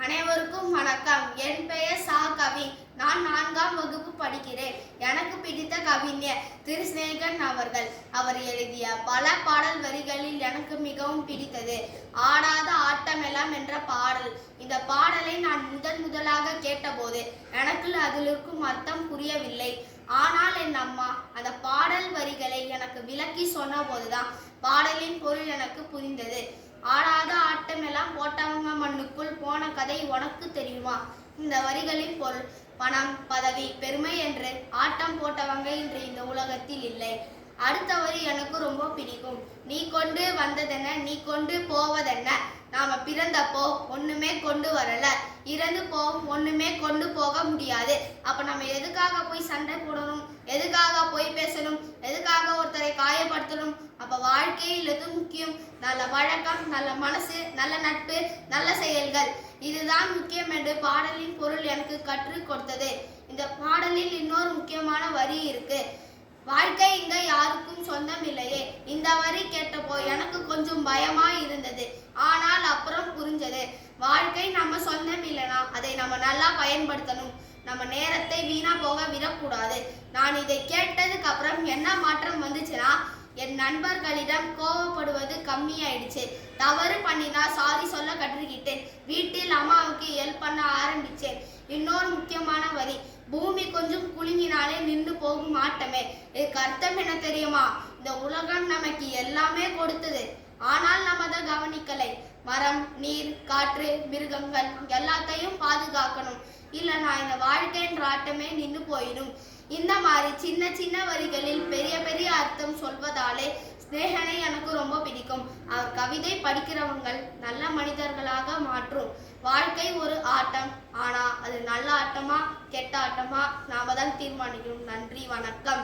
அனைவருக்கும் வணக்கம். என் பெயர் சா கவி. நான் 4ஆம் வகுப்பு படிக்கிறேன். எனக்கு பிடித்த கவிஞர் திரு சிநேகன் அவர்கள். அவர் எழுதிய பல பாடல் வரிகளில் எனக்கு மிகவும் பிடித்தது ஆடாத ஆட்டமெல்லாம் என்ற பாடல். இந்த பாடலை நான் முதலாக கேட்டபோது எனக்கு அதில் இருக்கும் அர்த்தம் புரியவில்லை. ஆனால் என் அம்மா அந்த பாடல் வரிகளை எனக்கு விளக்கி சொன்ன போதுதான் பாடலின் பொருள் எனக்கு புரிந்தது. ஆடாத ஆட்டமெல்லாம் போட்டவங்க மண்ணுக்குள் போன கதை உனக்கு தெரியுமா? இந்த வரிகளின் பொருள் பணம், பதவி, பெருமை என்று ஆட்டம் போட்டவங்க இன்று இந்த உலகத்தில் இல்லை. அடுத்த வரி எனக்கு ரொம்ப பிடிக்கும். நீ கொண்டு வந்ததென்ன, நீ கொண்டு போவதென்ன? நாம பிறந்தப்போ ஒண்ணுமே கொண்டு வரல, இறந்து போவோம், ஒண்ணுமே கொண்டு போக முடியாது. அப்ப நம்ம எதுக்காக போய் சண்டை போடணும்? எதுக்காக போய் பேசணும்? எதுக்காக ஒருத்தரை காயப்படுத்தணும்? அப்ப வாழ்க்கையில் எது முக்கியம்? நல்ல பழக்கம், நல்ல மனசு, நல்ல நட்பு, நல்ல செயல்கள், இதுதான் முக்கியம் என்று பாடலின் பொருள் எனக்கு கற்றுக் கொடுத்தது. இந்த பாடலில் இன்னொரு முக்கியமான வரி இருக்கு. வாழ்க்கை இங்க யாருக்கும் சொந்தம் இல்லையே. இந்த வரி கேட்டப்போ எனக்கு கொஞ்சம் பயமா இருந்தது. ஆனால் அப்புறம் புரிஞ்சது. வாழ்க்கை நம்ம சொந்தம் இல்லைனா அதை நம்ம நல்லா பயன்படுத்தணும். நம்ம நேரத்தை வீணா போக விடக்கூடாது. நான் இதை கேட்டதுக்கு அப்புறம் என்ன மாற்றம் வந்துச்சுன்னா, என் நண்பர்களிடம் கோவப்படுவது கம்மியாயிடுச்சு. தவறு பண்ணினா சாரி சொல்ல கற்றுக்கிட்டேன். வீட்டில் அம்மாவுக்கு ஹெல்ப் பண்ண ஆரம்பிச்சேன். இன்னொரு முக்கியமான வரி, பூமி கொஞ்சம் குலுங்கினாலே நின்று போகும் ஆட்டமே. இதுக்கு அர்த்தம் என்ன தெரியுமா? இந்த உலகம் நமக்கு எல்லாமே கொடுத்தது, ஆனால் நம்ம அதை கவனிக்கலை. மரம், நீர், காற்று, மிருகங்கள் எல்லாத்தையும் பாதுகாக்கணும். இல்லைனா இந்த வாழ்க்கைன்ற ஆட்டமே நின்று போயிடும். இந்த மாதிரி சின்ன சின்ன வரிகளில் பெரிய பெரிய அர்த்தம் சொல்வதாலே சிநேகனை எனக்கு ரொம்ப பிடிக்கும். அவர் கவிதை படிக்கிறவங்க நல்ல மனிதர்களாக மாற்றும். வாழ்க்கை ஒரு ஆட்டம். ஆனா அது நல்ல ஆட்டமா கெட்ட ஆட்டமா நாம தான் தீர்மானிக்கணும். நன்றி, வணக்கம்.